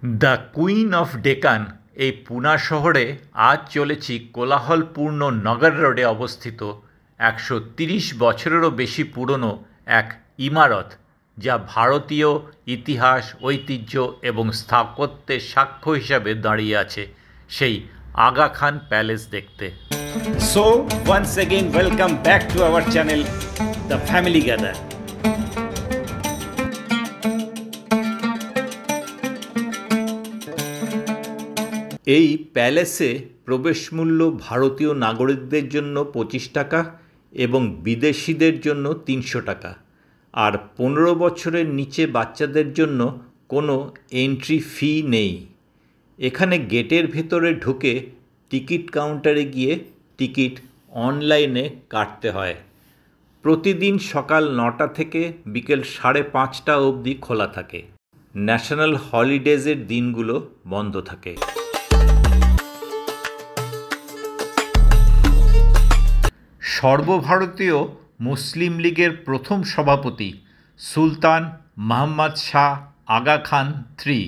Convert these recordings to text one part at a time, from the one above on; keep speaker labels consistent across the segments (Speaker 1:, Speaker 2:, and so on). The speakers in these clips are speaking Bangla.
Speaker 1: দ্য কুইন অফ ডেকান এই পুনা শহরে আজ চলেছি কোলাহলপূর্ণ নগর রোডে অবস্থিত ১৩০ বছরেরও বেশি পুরনো এক ইমারত, যা ভারতীয় ইতিহাস, ঐতিহ্য এবং স্থাপত্যের সাক্ষ্য হিসাবে দাঁড়িয়ে আছে, সেই আগা খান প্যালেস দেখতে।
Speaker 2: So once again welcome back to our channel The Family Gather.
Speaker 1: এই প্যালেসে প্রবেশ মূল্য ভারতীয় নাগরিকদের জন্য ২৫ টাকা এবং বিদেশিদের জন্য ৩০০ টাকা, আর ১৫ বছরের নিচে বাচ্চাদের জন্য কোনো এন্ট্রি ফি নেই। এখানে গেটের ভেতরে ঢুকে টিকিট কাউন্টারে গিয়ে টিকিট অনলাইনে কাটতে হয়। প্রতিদিন সকাল ৯টা থেকে বিকেল ৫:৩০ অবধি খোলা থাকে। ন্যাশনাল হলিডেজের দিনগুলো বন্ধ থাকে। সর্বভারতীয় মুসলিম লীগের প্রথম সভাপতি সুলতান মুহাম্মদ শাহ আগা খান III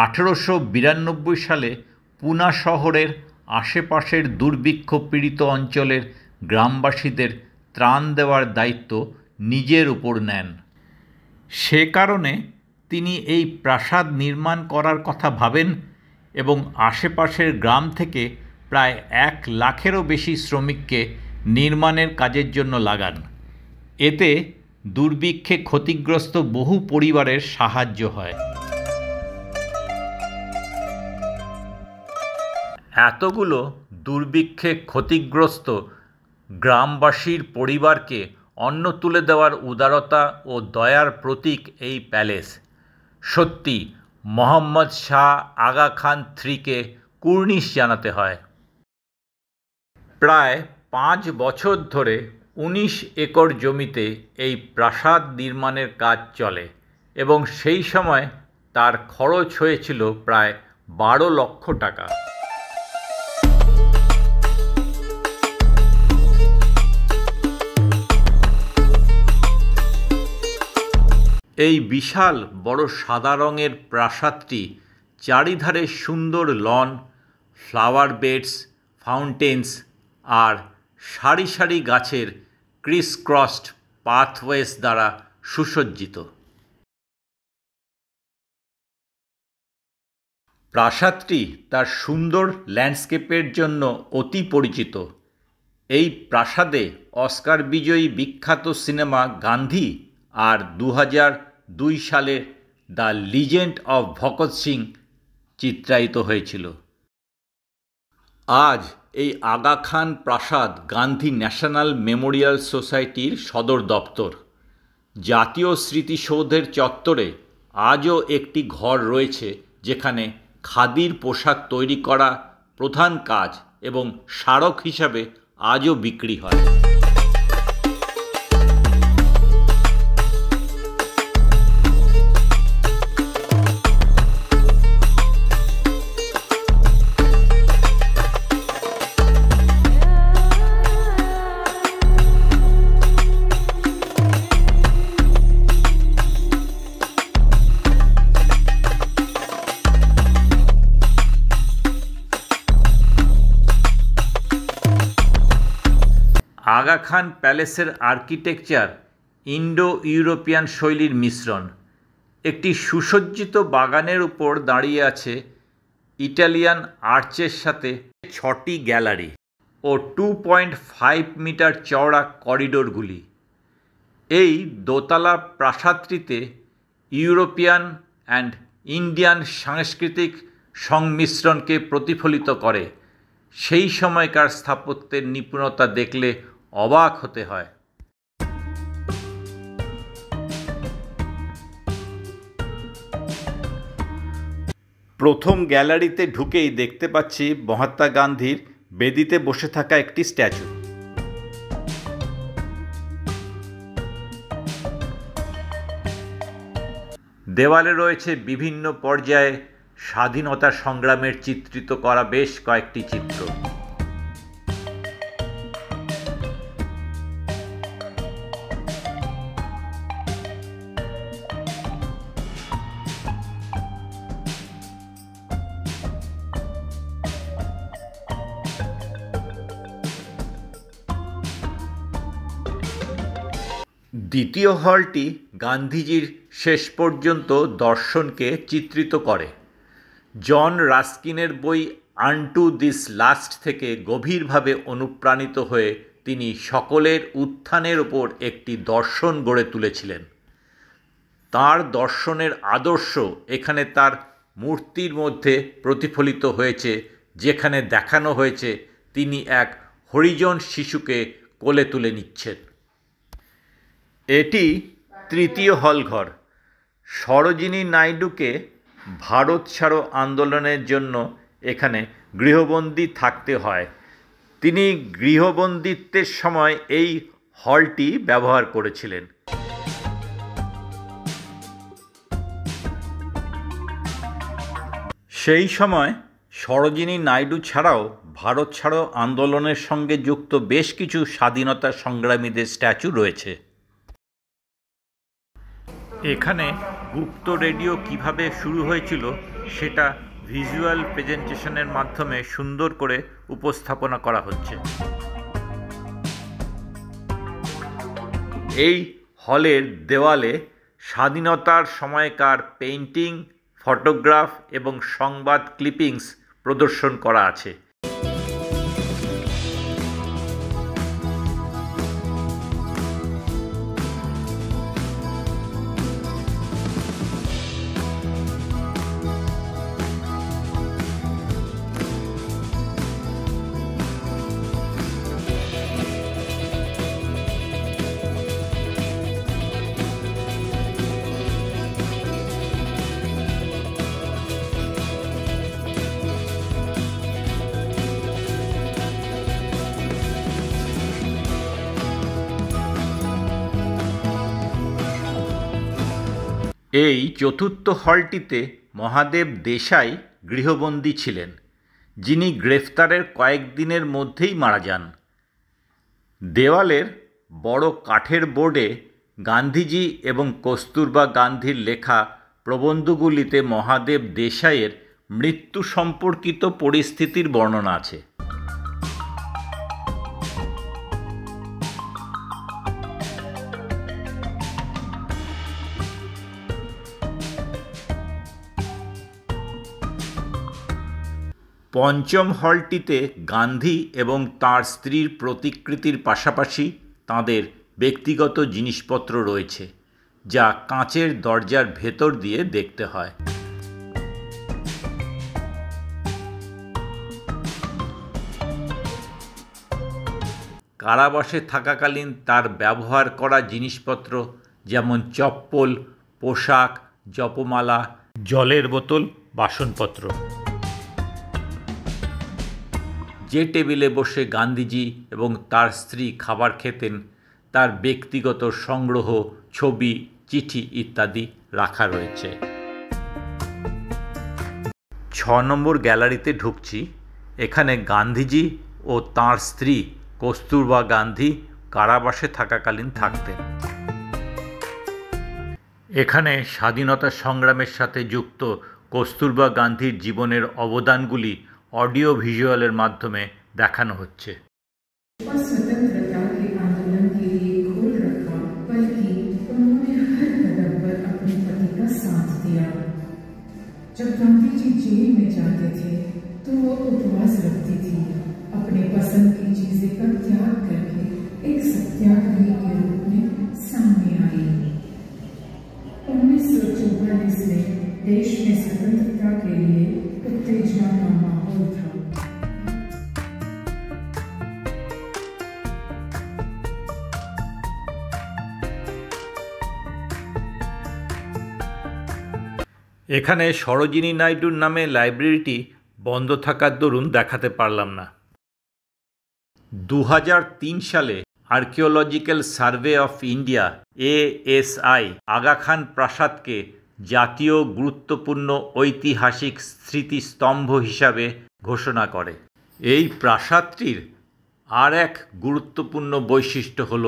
Speaker 1: ১৮৯২ সালে পুনা শহরের আশেপাশের দুর্ভিক্ষ পীড়িত অঞ্চলের গ্রামবাসীদের ত্রাণ দেওয়ার দায়িত্ব নিজের উপর নেন। সে কারণে তিনি এই প্রাসাদ নির্মাণ করার কথা ভাবেন এবং আশেপাশের গ্রাম থেকে প্রায় ১ লাখেরও বেশি শ্রমিককে নির্মাণের কাজের জন্য লাগান। এতে দুর্ভিক্ষে ক্ষতিগ্রস্ত বহু পরিবারের সাহায্য হয়। এতগুলো দুর্ভিক্ষে ক্ষতিগ্রস্ত গ্রামবাসীর পরিবারকে অন্ন তুলে দেওয়ার উদারতা ও দয়ার প্রতীক এই প্যালেস। সত্যি মুহাম্মদ শাহ আগা খান IIIকে কুর্নিশ জানাতে হয়। প্রায় ৫ বছর ধরে ১৯ একর জমিতে এই প্রাসাদ নির্মাণের কাজ চলে এবং সেই সময় তার খরচ হয়েছিল প্রায় ১২ লক্ষ টাকা। এই বিশাল বড় সাদা রঙের প্রাসাদটি চারিধারে সুন্দর লন, ফ্লাওয়ার বেডস, ফাউন্টেন্স আর সারি সারি গাছের ক্রিস ক্রসড পাথওয়েস দ্বারা সুসজ্জিত। প্রাসাদটি তার সুন্দর ল্যান্ডস্কেপের জন্য অতি পরিচিত। এই প্রাসাদে অস্কার বিজয়ী বিখ্যাত সিনেমা গান্ধী আর ২০০২ সালে the legend of Bhagat Singh চিত্রায়িত হয়েছিল। আজ এই আগা খান প্রাসাদ গান্ধী ন্যাশনাল মেমোরিয়াল সোসাইটির সদর দপ্তর। জাতীয় স্মৃতিসৌধের চত্বরে আজও একটি ঘর রয়েছে যেখানে খাদির পোশাক তৈরি করা প্রধান কাজ এবং স্মারক হিসাবে আজও বিক্রি হয়। Aga Khan প্যালেসের architecture Indo European শৈলীর মিশ্রণ। একটি সুসজ্জিত বাগানের উপর দাঁড়িয়ে আছে ইটালিয়ান আর্চের সাথে ৬টি গ্যালারি ও 2.5 মিটার চওড়া করিডোরগুলি। এই দোতলা প্রাসাদটিতে ইউরোপিয়ান অ্যান্ড ইন্ডিয়ান সাংস্কৃতিক সংমিশ্রণকে প্রতিফলিত করে। সেই সময়কার স্থাপত্যের নিপুণতা দেখলে অবাক হতে হয়। প্রথম গ্যালারিতে ঢুকেই দেখতে পাচ্ছি মহাত্মা গান্ধীর বেদিতে বসে থাকা একটি স্ট্যাচু। দেওয়ালে রয়েছে বিভিন্ন পর্যায়ে স্বাধীনতা সংগ্রামের চিত্রিত করা বেশ কয়েকটি চিত্র। দ্বিতীয় হলটি গান্ধীজির শেষ পর্যন্ত দর্শনকে চিত্রিত করে। জন রাস্কিনের বই আনটু দিস লাস্ট থেকে গভীরভাবে অনুপ্রাণিত হয়ে তিনি সকলের উত্থানের ওপর একটি দর্শন গড়ে তুলেছিলেন। তার দর্শনের আদর্শ এখানে তার মূর্তির মধ্যে প্রতিফলিত হয়েছে, যেখানে দেখানো হয়েছে তিনি এক হরিজন শিশুকে কোলে তুলে নিচ্ছেন। এটি তৃতীয় হলঘর। সরোজিনী নাইডুকে ভারত ছাড়ো আন্দোলনের জন্য এখানে গৃহবন্দী থাকতে হয়। তিনি গৃহবন্দিত্বের সময় এই হলটি ব্যবহার করেছিলেন। সেই সময় সরোজিনী নাইডু ছাড়াও ভারত ছাড়ো আন্দোলনের সঙ্গে যুক্ত বেশ কিছু স্বাধীনতা সংগ্রামীদের স্ট্যাচু রয়েছে। এখানে গুপ্ত রেডিও কিভাবে শুরু হয়েছিল সেটা ভিজুয়াল প্রেজেন্টেশনের মাধ্যমে সুন্দর করে উপস্থাপনা করা হচ্ছে। এই হলের দেওয়ালে স্বাধীনতার সময়কার পেইন্টিং, ফটোগ্রাফ এবং সংবাদ ক্লিপিংস প্রদর্শন করা আছে। এই চতুর্থ হলটিতে মহাদেব দেশাই গৃহবন্দী ছিলেন, যিনি গ্রেফতারের কয়েকদিনের মধ্যেই মারা যান। দেওয়ালের বড় কাঠের বোর্ডে গান্ধীজি এবং কস্তুরবা গান্ধীর লেখা প্রবন্ধগুলিতে মহাদেব দেশাইয়ের মৃত্যু সম্পর্কিত পরিস্থিতির বর্ণনা আছে। পঞ্চম হলটিতে গান্ধী এবং তাঁর স্ত্রীর প্রতিকৃতির পাশাপাশি তাঁদের ব্যক্তিগত জিনিসপত্র রয়েছে, যা কাঁচের দরজার ভেতর দিয়ে দেখতে হয়। কারাবাসে থাকাকালীন তার ব্যবহার করা জিনিসপত্র যেমন চপ্পল, পোশাক, জপমালা, জলের বোতল, বাসনপত্র। যে টেবিলে বসে গান্ধীজি এবং তার স্ত্রী খাবার খেতেন তার ব্যক্তিগত সংগ্রহ, ছবি, চিঠি ইত্যাদি রাখা রয়েছে। 6 নম্বর গ্যালারিতে ঢুকছি। এখানে গান্ধীজি ও তাঁর স্ত্রী কস্তুরবা গান্ধী কারাবাসে থাকাকালীন থাকতেন। এখানে স্বাধীনতা সংগ্রামের সাথে যুক্ত কস্তুরবা গান্ধীর জীবনের অবদানগুলি ऑडियो ভিজুয়ালের মাধ্যমে দেখানো হচ্ছে।
Speaker 3: स्वतंत्रता के आंदोलन के लिए खोल रखा, बल्कि उन्होंने हर कदम पर अपने पति का साथ दिया। जब गांधी जी जेल में जाते थे तो वो उपवास रखती थी, अपने पसंद की चीजें का त्याग करके एक सत्याग्रही के रूप में सामने आई। 1944 में देश में स्वतंत्रता के लिए उत्तेजना का माहौल था।
Speaker 1: এখানে সরোজিনী নাইডুর নামে লাইব্রেরিটি বন্ধ থাকার দরুন দেখাতে পারলাম না। 2003 সালে archaeological survey of India ASI Aga Khan প্রাসাদকে জাতীয় গুরুত্বপূর্ণ ঐতিহাসিক স্মৃতিস্তম্ভ হিসাবে ঘোষণা করে। এই প্রাসাদটির আর এক গুরুত্বপূর্ণ বৈশিষ্ট্য হল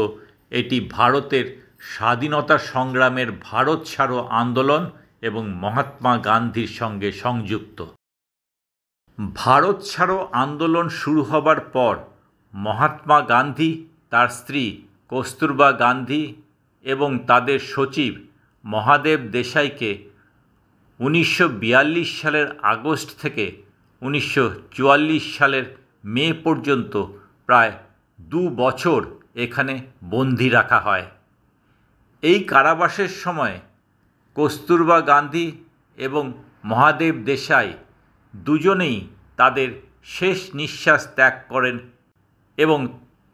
Speaker 1: এটি ভারতের স্বাধীনতা সংগ্রামের ভারত ছাড়ো আন্দোলন এবং মহাত্মা গান্ধীর সঙ্গে সংযুক্ত। ভারত ছাড়ো আন্দোলন শুরু হবার পর মহাত্মা গান্ধী, তার স্ত্রী কস্তুরবা গান্ধী এবং তাদের সচিব মহাদেব দেশাইকে 1942 সালের আগস্ট থেকে 1944 সালের মে পর্যন্ত প্রায় 2 বছর এখানে বন্দী রাখা হয়। এই কারাবাসের সময় কস্তুরবা গান্ধী এবং মহাদেব দেশাই দুজনেই তাদের শেষ নিঃশ্বাস ত্যাগ করেন এবং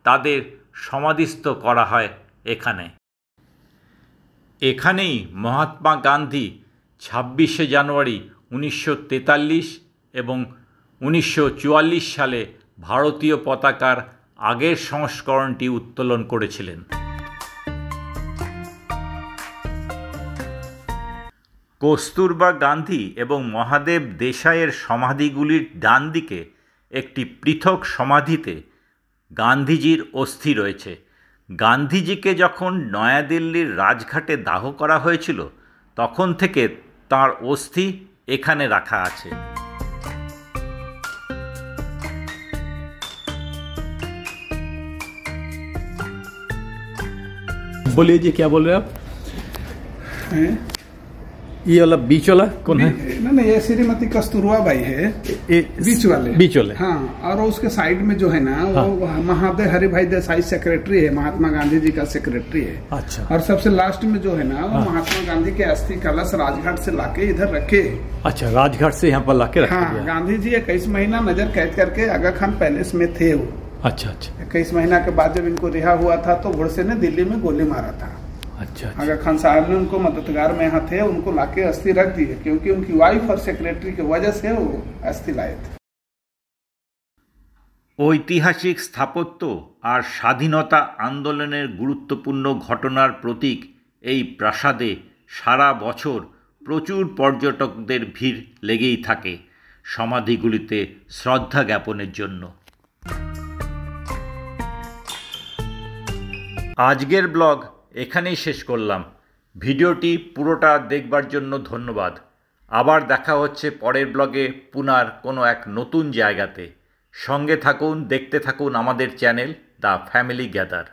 Speaker 1: তাদের সমাধিস্থ করা হয় এখানে। এখানেই মহাত্মা গান্ধী 26শে জানুয়ারি 1943 এবং 1944 সালে ভারতীয় পতাকার আগের সংস্করণটি উত্তোলন করেছিলেন। কস্তুরবা গান্ধী এবং মহাদেব দেশাইয়ের সমাধিগুলির ডান দিকে একটি পৃথক সমাধিতে গান্ধীজির অস্থি রয়েছে। গান্ধীজিকে যখন নয়াদিল্লির রাজঘাটে দাহ করা হয়েছিল তখন থেকে তাঁর অস্থি এখানে রাখা আছে।
Speaker 4: बोलिए जी, क्या बोल रहे हैं आप? ये वाला बीच वाला कौन है?
Speaker 5: नहीं, ये श्रीमती कस्तूरबा बाई है, बीच वाले। हाँ, और उसके साइड में जो है ना, हाँ, वो महादेव हरि भाई देसाई सेक्रेटरी है, महात्मा गांधी जी का सेक्रेटरी है।
Speaker 4: अच्छा।
Speaker 5: और सबसे लास्ट में जो है ना, वो महात्मा गांधी के अस्थि कलश राजघाट से लाके इधर रखे।
Speaker 4: अच्छा, राजघाट से यहाँ पर लाके रखे।
Speaker 5: हाँ, गांधी जी 21 महीना नजर कैद करके आगा खान पैलेस में थे वो।
Speaker 4: अच्छा।
Speaker 5: 21 महीना के बाद जब इनको रिहा हुआ था तो गोडसे ने दिल्ली में गोली मारा था।
Speaker 4: अच्छा।
Speaker 5: आगा खान साहब ने उनको मददगार में यहाँ थे, उनको लाके अस्थि रख दिए, क्योंकि उनकी वाइफ और सेक्रेटरी की वजह से वो अस्थि लाए थे।
Speaker 1: ঐতিহাসিক স্থাপত্য আর স্বাধীনতা আন্দোলনের গুরুত্বপূর্ণ ঘটনার প্রতীক এই প্রাসাদে সারা বছর প্রচুর পর্যটকদের ভিড় লেগেই থাকে সমাধিগুলিতে শ্রদ্ধা জ্ঞাপনের জন্য। আজকের ব্লগ এখানেই শেষ করলাম। ভিডিওটি পুরোটা দেখবার জন্য ধন্যবাদ। আবার দেখা হচ্ছে পরের ব্লগে পুনার কোনো এক নতুন জায়গাতে। সঙ্গে থাকুন, দেখতে থাকুন আমাদের চ্যানেল দ্য ফ্যামিলি গ্যাদার।